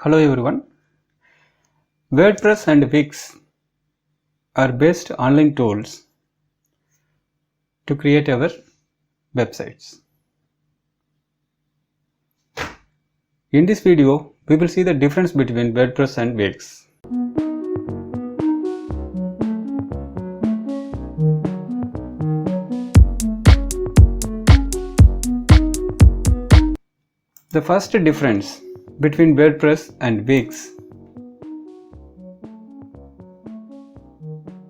Hello everyone. WordPress and Wix are best online tools to create our websites. In this video, we will see the difference between WordPress and Wix. The first difference between WordPress and Wix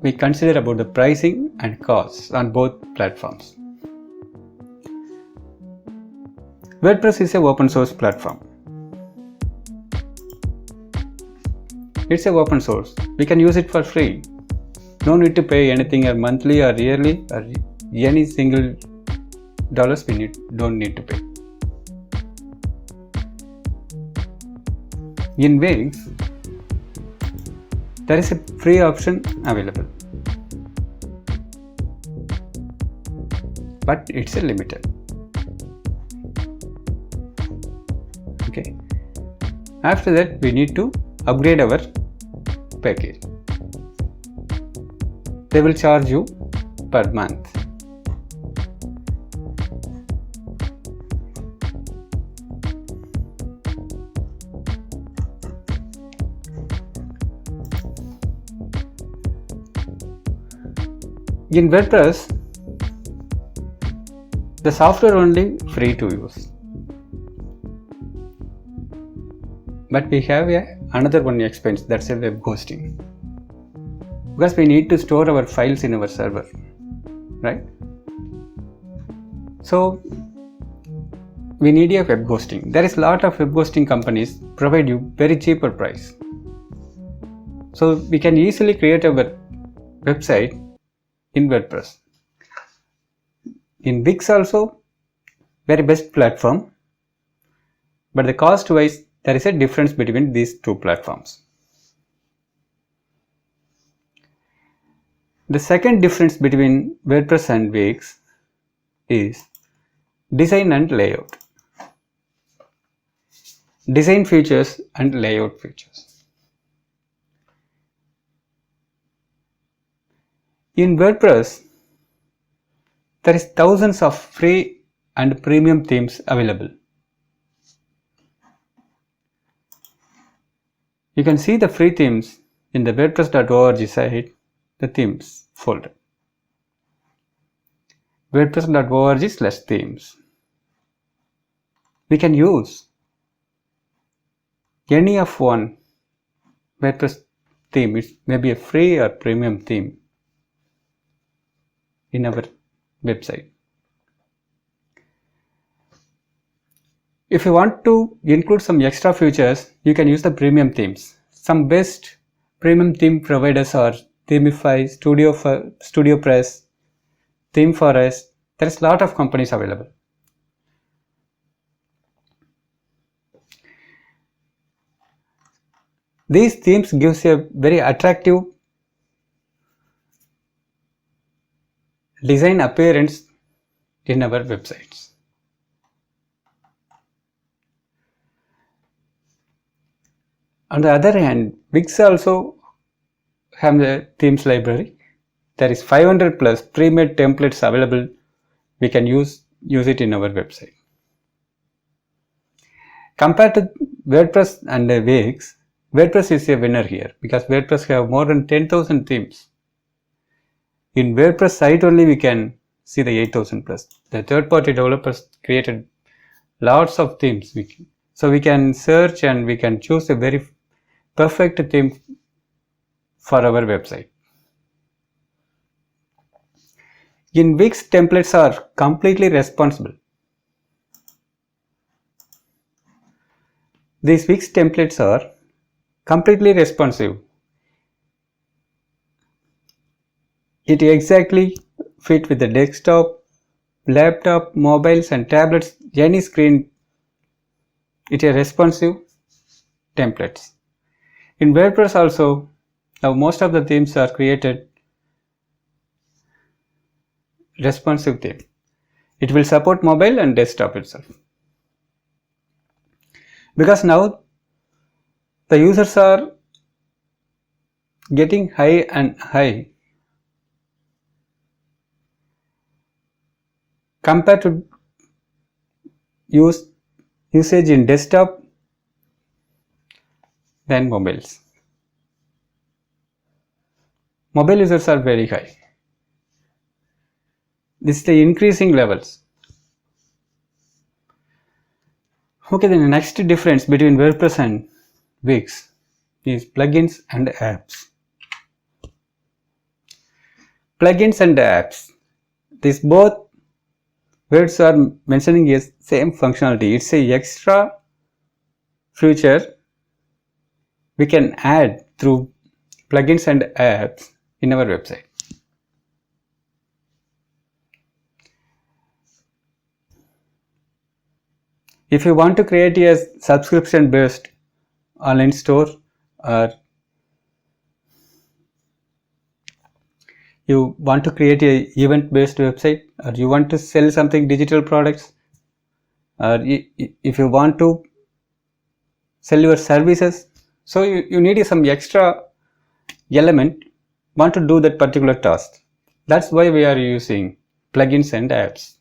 we consider about the pricing and costs on both platforms. WordPress is an open source platform. It's an open source. We can use it for free. No need to pay anything or monthly or yearly or any single dollars don't need to pay. In Wix, there is a free option available, but it's a limited. Okay. After that, we need to upgrade our package. They will charge you per month. In WordPress, the software only free to use, but we have another one expense, that's a web hosting, because we need to store our files in our server, right? So we need a web hosting. There is a lot of web hosting companies provide you very cheaper price, so we can easily create our website in WordPress. In Wix also, very best platform, but the cost wise there is a difference between these two platforms. The second difference between WordPress and Wix is design and layout. Design features and layout features. In WordPress, there is thousands of free and premium themes available. You can see the free themes in the WordPress.org site, the themes folder. WordPress.org/themes. We can use any of one WordPress theme. It may be a free or premium theme in our website. If you want to include some extra features, you can use the premium themes. Some best premium theme providers are Themify, StudioPress, ThemeForest. There is a lot of companies available. These themes gives a very attractive design appearance in our websites. On the other hand, Wix also have the themes library. There is 500 plus pre-made templates available. We can use it in our website. Compared to WordPress and Wix, WordPress is a winner here because WordPress have more than 10,000 themes. In WordPress site only we can see the 8,000 plus. The third-party developers created lots of themes. So we can search and we can choose a very perfect theme for our website. In Wix, templates are completely responsible. These Wix templates are completely responsive. It exactly fit with the desktop, laptop, mobiles and tablets, any screen. It is responsive templates. In WordPress also, now most of the themes are created responsive theme. It will support mobile and desktop itself. Because now the users are getting high and high compared to usage in desktop than mobiles. Mobile users are very high. This is the increasing levels. Okay, then the next difference between WordPress and Wix is plugins and apps. Plugins and apps. These both words are mentioning a same functionality. It's a extra feature we can add through plugins and apps in our website. If you want to create a subscription based online store, or you want to create a event based website, or you want to sell something digital products, or if you want to sell your services, so you need some extra element want to do that particular task. That's why we are using plugins and apps.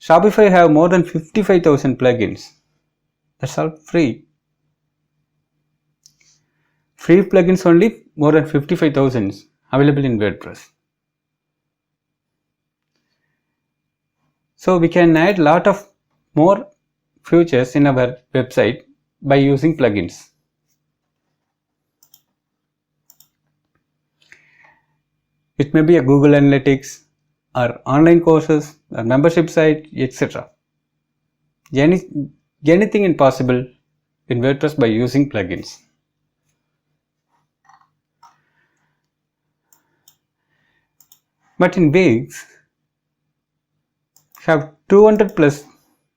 Shopify have more than 55,000 plugins. That's all free. Free plugins only more than 55,000 available in WordPress. So we can add lot of more features in our website by using plugins. It may be a Google Analytics or online courses or membership site, etc. Anything is possible in WordPress by using plugins. But in Wix, have 200 plus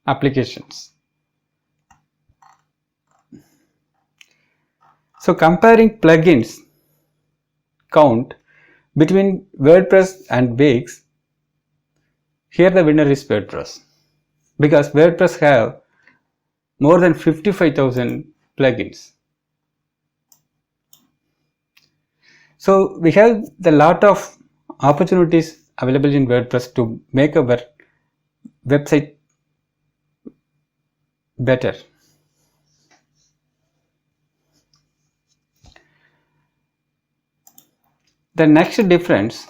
applications. So comparing plugins count between WordPress and Wix, here the winner is WordPress, because WordPress have more than 55,000 plugins. So we have the lot of opportunities available in WordPress to make our website better. The next difference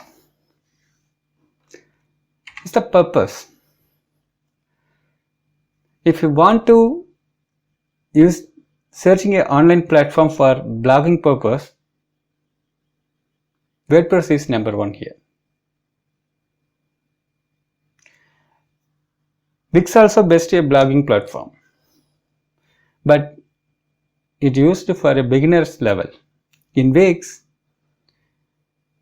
is the purpose. If you want to use searching an online platform for blogging purpose, WordPress is number one here. Wix also best a blogging platform, but it used for a beginner's level. In Wix,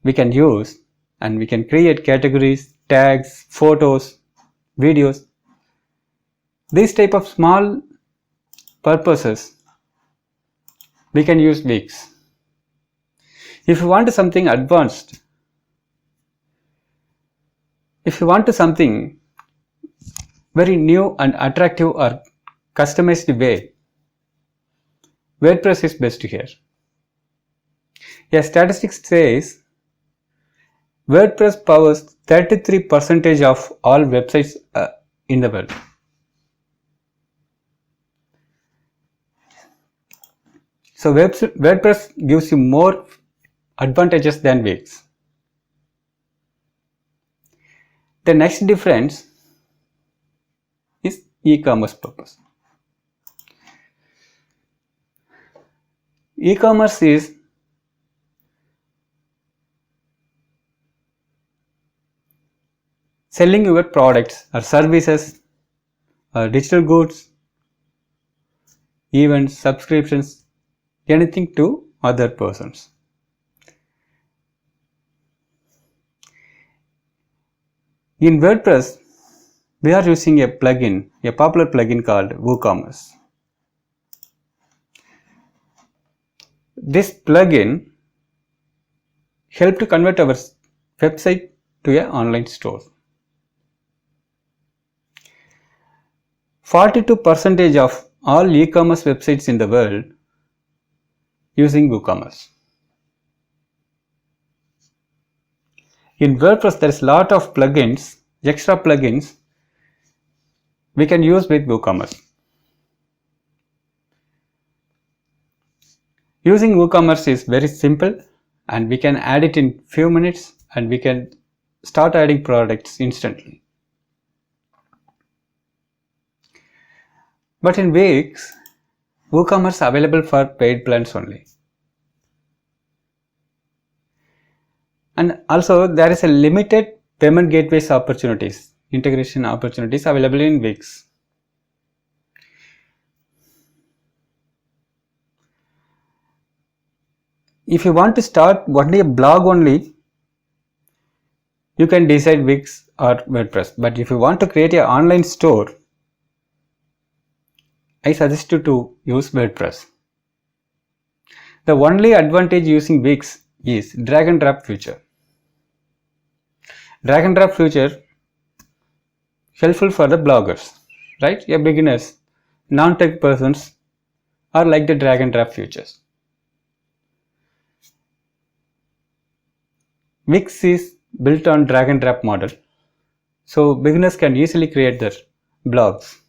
we can use and we can create categories, tags, photos, videos. These type of small purposes we can use Wix. If you want something advanced, if you want something very new and attractive or customized way, WordPress is best here. A statistics says WordPress powers 33% of all websites in the world. So WordPress gives you more advantages than Wix. The next difference is e-commerce purpose. E-commerce is selling your products or services or digital goods, events, subscriptions, anything to other persons. In WordPress, we are using a plugin, a popular plugin called WooCommerce. This plugin helps to convert our website to an online store. 42% of all e-commerce websites in the world using WooCommerce. In WordPress, there is a lot of plugins, extra plugins we can use with WooCommerce. Using WooCommerce is very simple, and we can add it in few minutes, and we can start adding products instantly. But in Wix, WooCommerce available for paid plans only. And also there is a limited payment gateways opportunities, integration opportunities available in Wix. If you want to start only a blog only, you can decide Wix or WordPress. But if you want to create an online store, I suggest you to use WordPress. The only advantage using Wix is drag and drop feature. Drag and drop feature helpful for the bloggers, right? Yeah, beginners, non-tech persons are like the drag and drop features. Wix is built on drag and drop model, so beginners can easily create their blogs.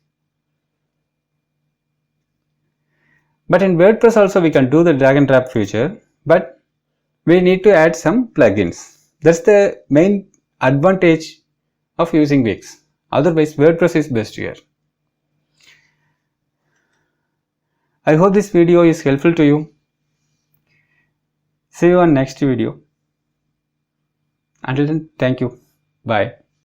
But in WordPress also we can do the drag and drop feature, but we need to add some plugins. That's the main advantage of using Wix. Otherwise, WordPress is best here. I hope this video is helpful to you. See you on next video. Until then, thank you. Bye.